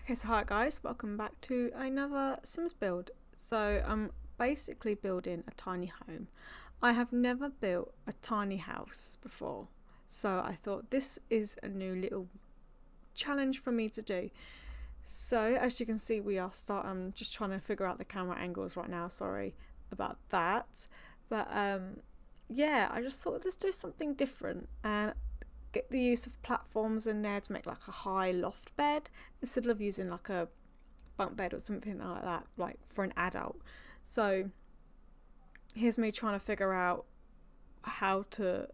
Okay, so hi guys, welcome back to another Sims build. So I'm basically building a tiny home. I have never built a tiny house before, so I thought this is a new little challenge for me to do. So as you can see, I'm just trying to figure out the camera angles right now, sorry about that. But yeah, I just thought let's do something different and get the use of platforms in there to make like a high loft bed instead of using like a bunk bed or something like that, like for an adult. So here's me trying to figure out how to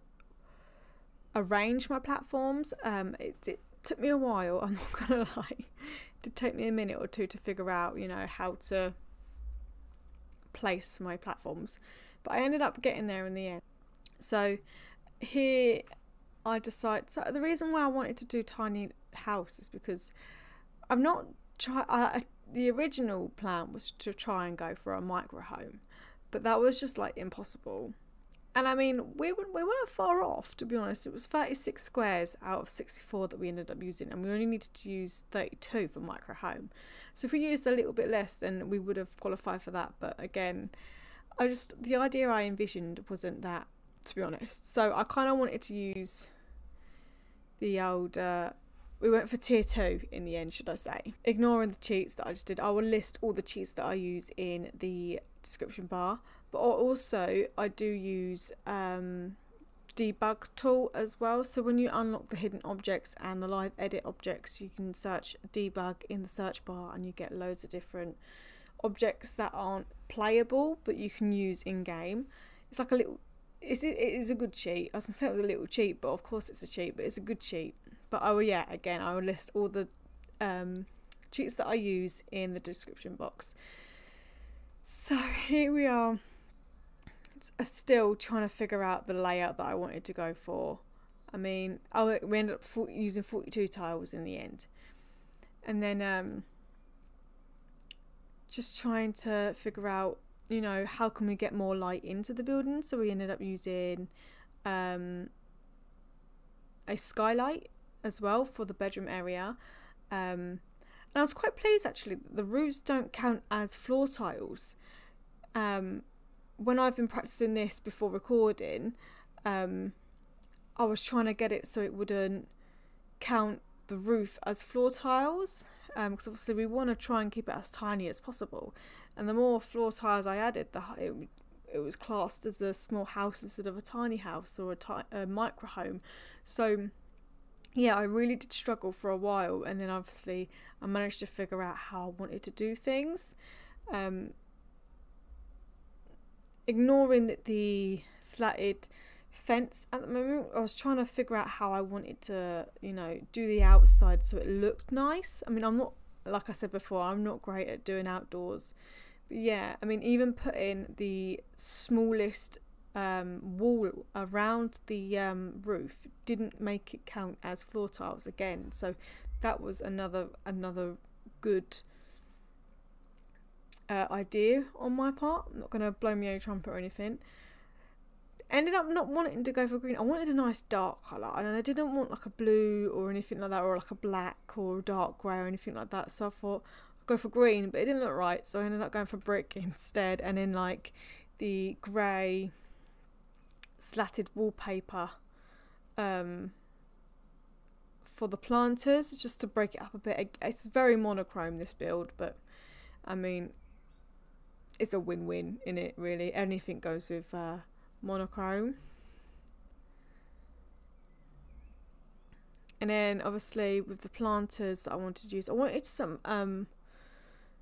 arrange my platforms. It took me a while, I'm not gonna lie. It did take me a minute or two to figure out, you know, how to place my platforms, but I ended up getting there in the end. So here I decided, so the reason why I wanted to do tiny house is because I'm not the original plan was to try and go for a micro home, but that was just like impossible. And I mean, we weren't far off, to be honest. It was 36 squares out of 64 that we ended up using, and we only needed to use 32 for micro home. So if we used a little bit less, then we would have qualified for that. But again, the idea I envisioned wasn't that, to be honest. So I kind of wanted to use the old we went for tier 2 in the end, should I say. Ignoring the cheats that I just did, I will list all the cheats that I use in the description bar, but also I do use debug tool as well. So when you unlock the hidden objects and the live edit objects, you can search debug in the search bar and you get loads of different objects that aren't playable but you can use in game. It's like a little, it is a good cheat. I was gonna say it was a little cheat, but of course it's a cheat, but it's a good cheat. But I will list all the cheats that I use in the description box. So here we are, still trying to figure out the layout that I wanted to go for. I mean, we ended up using 42 tiles in the end, and then just trying to figure out, you know, how can we get more light into the building. So we ended up using a skylight as well for the bedroom area, and I was quite pleased actually that the roofs don't count as floor tiles. When I've been practicing this before recording, I was trying to get it so it wouldn't count the roof as floor tiles, because obviously we want to try and keep it as tiny as possible, and the more floor tiles I added, it was classed as a small house instead of a tiny house or a micro home. So yeah, I really did struggle for a while, and then obviously I managed to figure out how I wanted to do things. Ignoring the slatted fence at the moment, I was trying to figure out how I wanted to, you know, do the outside so it looked nice. I mean, I'm not, like I said before, I'm not great at doing outdoors. But yeah, I mean, even putting the smallest wall around the roof didn't make it count as floor tiles again. So that was another good idea on my part. I'm not going to blow me a trumpet or anything. Ended up not wanting to go for green. I wanted a nice dark colour, and I didn't want like a blue or anything like that, or like a black or a dark grey or anything like that. So I thought I'd go for green, but it didn't look right, so I ended up going for brick instead, and then like the grey slatted wallpaper for the planters, just to break it up a bit. It's very monochrome, this build, but I mean, it's a win-win in it, really. Anything goes with monochrome. And then obviously with the planters that I wanted to use, I wanted some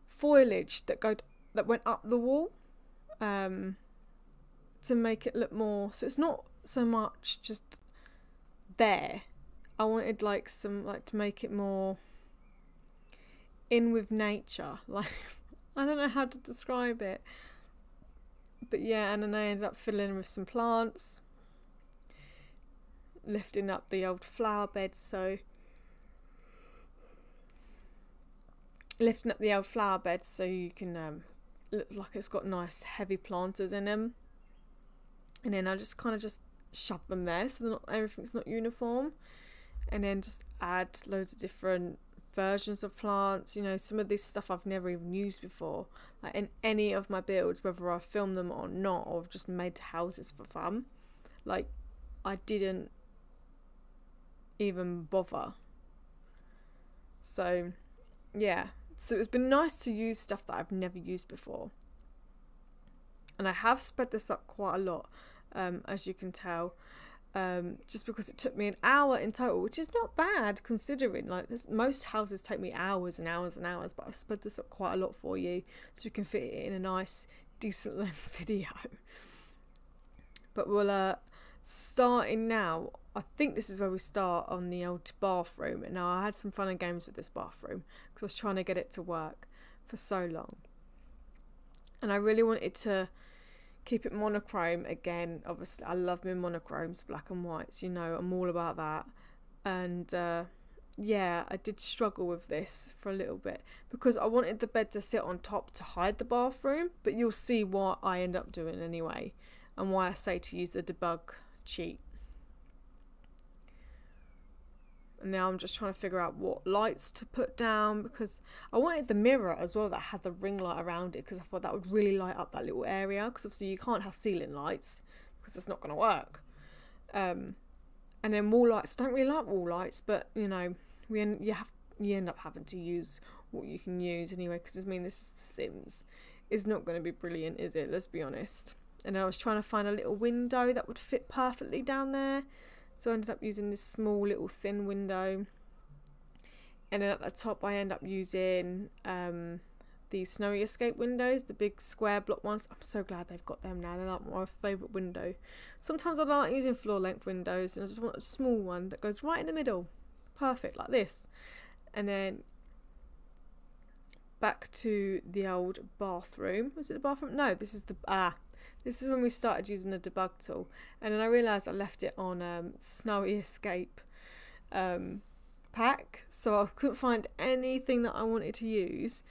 foliage that went up the wall, to make it look more, so it's not so much just there. I wanted like to make it more in with nature, like I don't know how to describe it, but yeah. And then I ended up filling with some plants, lifting up the old flower beds, so you can look like it's got nice heavy planters in them. And then I just kind of just shove them there so everything's not uniform, and then just add loads of different versions of plants. You know, some of this stuff I've never even used before, like in any of my builds, whether I film them or not, or I've just made houses for fun. Like, I didn't even bother. So yeah, so it's been nice to use stuff that I've never used before, and I have sped this up quite a lot, as you can tell, just because it took me an hour in total, which is not bad considering, like, most houses take me hours and hours and hours, but I've sped this up quite a lot for you so you can fit it in a nice decent length video. But we'll starting now. I think this is where we start, on the old bathroom. And now I had some fun and games with this bathroom because I was trying to get it to work for so long, and I really wanted to keep it monochrome again. Obviously I love my monochromes, black and whites, you know, I'm all about that. And yeah, I did struggle with this for a little bit because I wanted the bed to sit on top to hide the bathroom, but you'll see what I end up doing anyway, and why I say to use the debug cheat. And now I'm just trying to figure out what lights to put down, because I wanted the mirror as well that had the ring light around it, because I thought that would really light up that little area, because obviously you can't have ceiling lights because it's not going to work. And then wall lights, don't really like wall lights, but you know, you end up having to use what you can use anyway, because I mean, this is The Sims. It's not going to be brilliant, is it? Let's be honest. And I was trying to find a little window that would fit perfectly down there. So I ended up using this small little thin window, and then at the top I end up using these snowy escape windows, the big square block ones. I'm so glad they've got them now. They're like my favourite window. Sometimes I like using floor length windows, and I just want a small one that goes right in the middle, perfect, like this. And then back to the old bathroom. Was it the bathroom? No, this is the this is when we started using the debug tool, and then I realised I left it on Snowy Escape pack, so I couldn't find anything that I wanted to use,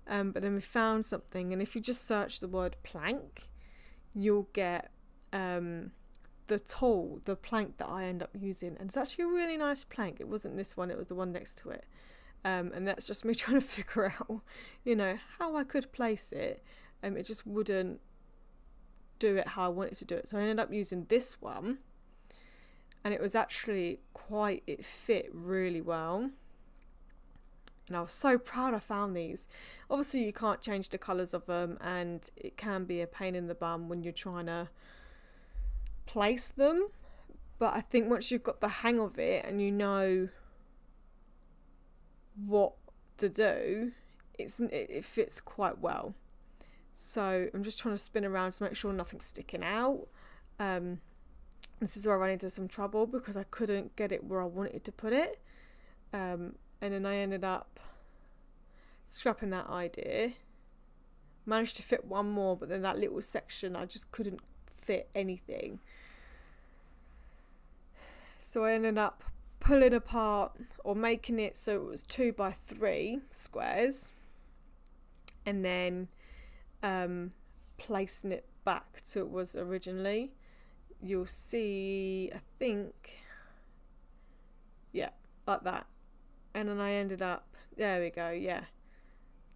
but then we found something, and if you just search the word plank, you'll get the tool, the plank that I end up using, and it's actually a really nice plank. It wasn't this one, it was the one next to it, and that's just me trying to figure out, you know, how I could place it. It just wouldn't do it how I wanted to do it, so I ended up using this one, and it was actually it fit really well, and I was so proud I found these. Obviously you can't change the colours of them, and it can be a pain in the bum when you're trying to place them, but I think once you've got the hang of it and you know what to do, it fits quite well. So I'm just trying to spin around to make sure nothing's sticking out. This is where I ran into some trouble because I couldn't get it where I wanted to put it. And then I ended up scrapping that idea. Managed to fit one more, but then that little section I just couldn't fit anything. So I ended up pulling apart, or making it so it was 2 by 3 squares, and then placing it back to it was originally. You'll see, I think, yeah, like that. And then I ended up, there we go, yeah,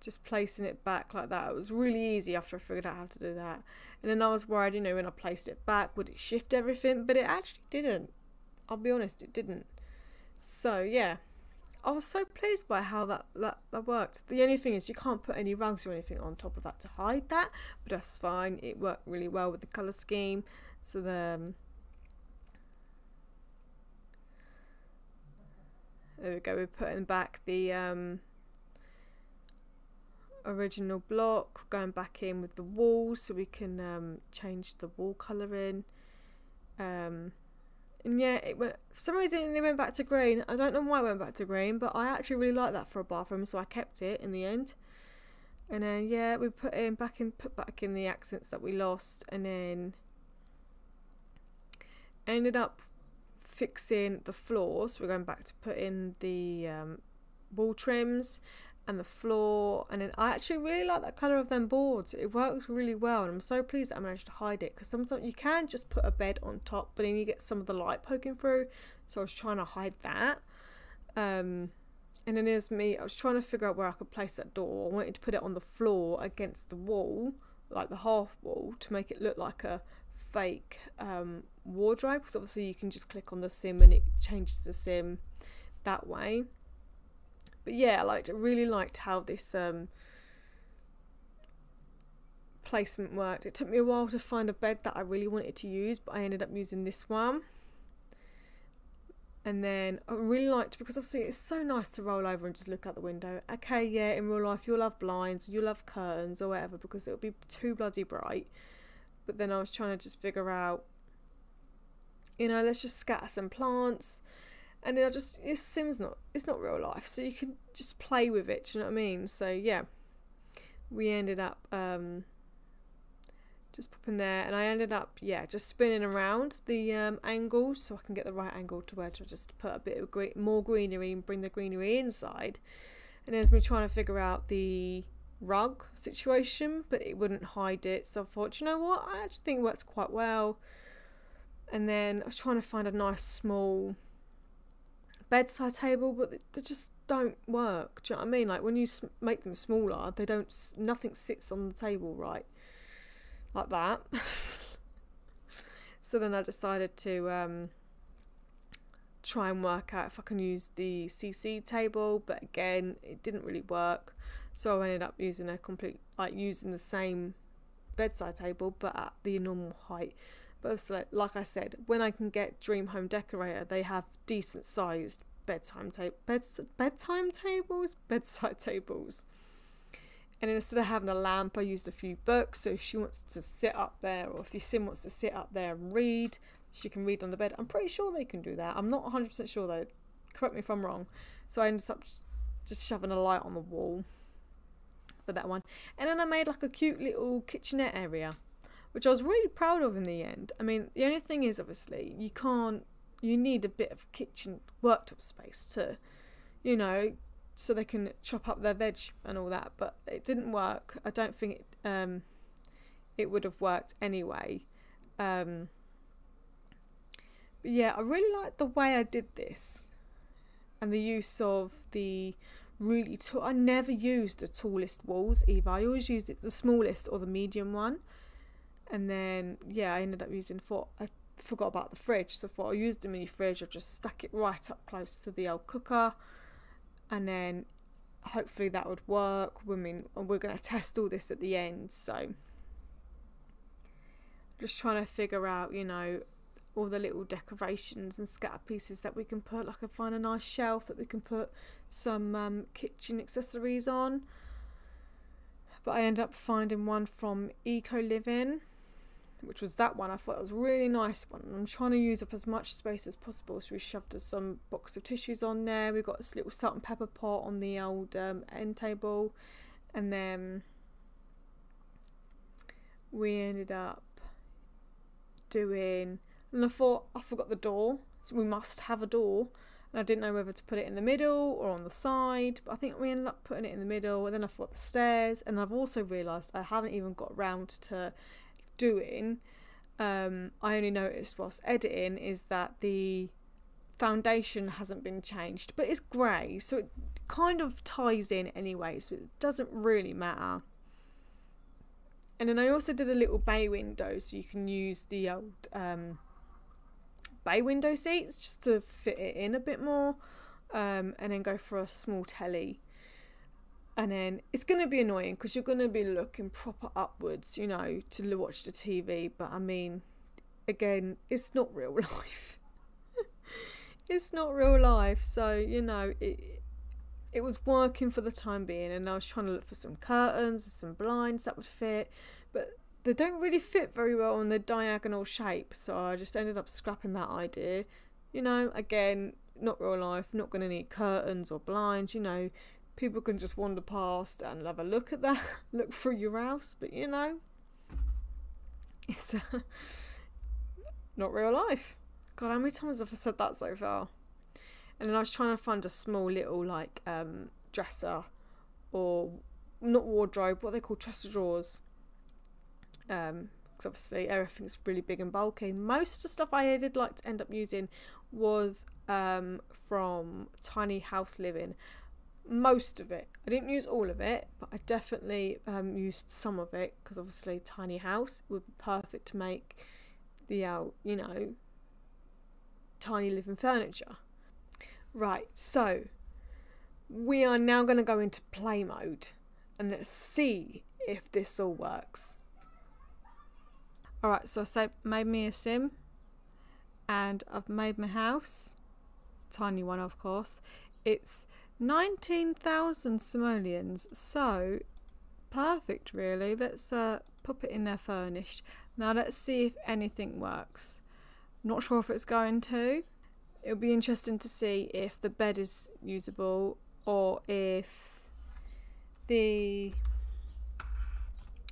just placing it back like that. It was really easy after I figured out how to do that. And then I was worried, you know, when I placed it back, would it shift everything? But it actually didn't. I'll be honest, it didn't. So yeah, I was so pleased by how that worked. The only thing is you can't put any rugs or anything on top of that to hide that, but that's fine. It worked really well with the colour scheme. So there we go, we're putting back the original block, going back in with the walls so we can change the wall colouring. And yeah, it went, for some reason they went back to green. I don't know why it went back to green, but I actually really like that for a bathroom, so I kept it in the end. And then yeah, we put back in the accents that we lost, and then ended up fixing the floors. We're going back to put in the wall trims and the floor, and then I actually really like that colour of them boards. It works really well, and I'm so pleased that I managed to hide it, because sometimes you can just put a bed on top but then you get some of the light poking through, so I was trying to hide that, And then there's me, I was trying to figure out where I could place that door. I wanted to put it on the floor against the wall, like the half wall, to make it look like a fake wardrobe, because obviously you can just click on the sim and it changes the sim that way. But yeah, I really liked how this placement worked. It took me a while to find a bed that I really wanted to use, but I ended up using this one. And then I really liked, because obviously it's so nice to roll over and just look out the window. Okay, yeah, in real life you'll have blinds, you'll have curtains or whatever, because it'll be too bloody bright. But then I was trying to just figure out, you know, let's just scatter some plants. And then it's not real life, so you can just play with it, do you know what I mean? So yeah, we ended up just popping there, and I ended up, yeah, just spinning around the angle so I can get the right angle to where to just put a bit of more greenery and bring the greenery inside. And there's me trying to figure out the rug situation, but it wouldn't hide it, so I thought, you know what, I actually think it works quite well. And then I was trying to find a nice small bedside table, but they just don't work, do you know what I mean? Like when you make them smaller, nothing sits on the table right like that. So then I decided to try and work out if I can use the CC table, but again it didn't really work, so I ended up using using the same bedside table but at the normal height. But also, like I said, when I can get Dream Home Decorator, they have decent sized bedside tables. And then instead of having a lamp, I used a few books. So if she wants to sit up there, or if your sim wants to sit up there and read, she can read on the bed. I'm pretty sure they can do that. I'm not 100% sure though. Correct me if I'm wrong. So I ended up just shoving a light on the wall for that one. And then I made like a cute little kitchenette area, which I was really proud of in the end. I mean, the only thing is, obviously, you need a bit of kitchen worktop space to, you know, so they can chop up their veg and all that, but it didn't work. I don't think it would have worked anyway. But yeah, I really liked the way I did this and the use of the really tall. I never used the tallest walls either. I always used the smallest or the medium one. And then yeah, I ended up I forgot about the fridge, so I thought I'll use the mini fridge. I just stuck it right up close to the old cooker, and then hopefully that would work. I mean, we're going to test all this at the end, so just trying to figure out, you know, all the little decorations and scatter pieces that we can put. Like I find a nice shelf that we can put some kitchen accessories on, but I ended up finding one from Eco Living, which was that one. I thought it was a really nice one. I'm trying to use up as much space as possible, so we shoved some box of tissues on there. We got this little salt and pepper pot on the old end table, and then we ended up doing, and I thought I forgot the door, so we must have a door, and I didn't know whether to put it in the middle or on the side, but I think we ended up putting it in the middle. And then I thought the stairs, and I've also realised I haven't even got around to doing, I only noticed whilst editing, is that the foundation hasn't been changed, but it's grey, so it kind of ties in anyway, so it doesn't really matter. And then I also did a little bay window, so you can use the old bay window seats just to fit it in a bit more, and then go for a small telly. And then it's going to be annoying because you're going to be looking proper upwards, you know, to watch the TV. But I mean, again, it's not real life. It's not real life. So, you know, it was working for the time being. And I was trying to look for some curtains and some blinds that would fit. But they don't really fit very well on the diagonal shape. So I just ended up scrapping that idea. You know, again, not real life, not going to need curtains or blinds, you know. People can just wander past and have a look at that, look through your house, but you know, it's not real life. God, how many times have I said that so far? And then I was trying to find a small little like dresser, or not wardrobe, what they call chest of drawers. Because obviously everything's really big and bulky. Most of the stuff I did like to end up using was from Tiny House Living. most of it. I didn't use all of it, but I definitely used some of it, because obviously tiny house would be perfect to make the you know, tiny living furniture. Right, so we are now going to go into play mode and let's see if this all works. Alright, so I made me a sim and I've made my house, tiny one of course. It's 19,000 simoleons, so perfect really. Let's pop it in there furnished. Now let's see if anything works. Not sure if it's going to. It'll be interesting to see if the bed is usable or if the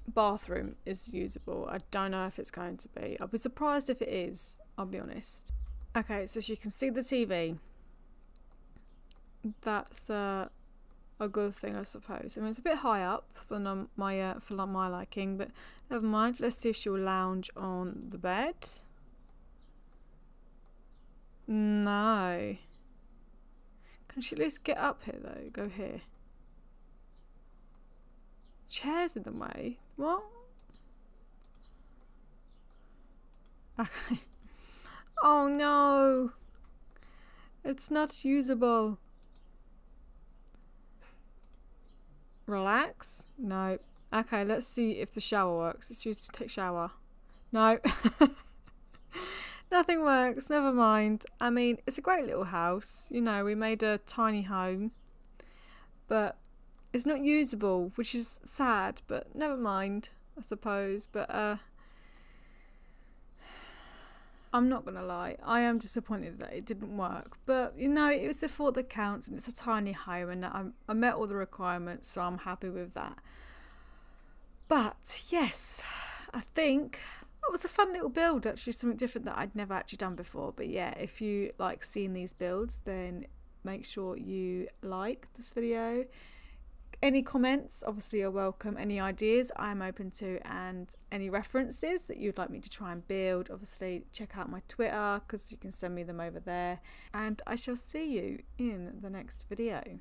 bathroom is usable. I don't know if it's going to be. I'll be surprised if it is, I'll be honest. Okay, so as you can see the TV. That's a good thing, I suppose. I mean, it's a bit high up for my liking, but never mind. Let's see if she'll lounge on the bed. No. Can she at least get up here though? Go here. Chair's in the way. What? Okay. Oh no. It's not usable. Relax? No. Okay, let's see if the shower works. Let's use to take shower. No. Nothing works. Never mind. I mean, it's a great little house. You know, we made a tiny home. But it's not usable, which is sad, but never mind, I suppose. But I'm not gonna lie, I am disappointed that it didn't work, but you know, it was the thought that counts, and it's a tiny home, and I met all the requirements, so I'm happy with that. But yes, I think that was a fun little build, actually, something different that I'd never actually done before. But yeah, if you like seeing these builds, then make sure you like this video. Any comments obviously are welcome. Any ideas I'm open to, and any references that you'd like me to try and build, obviously check out my Twitter because you can send me them over there, and I shall see you in the next video.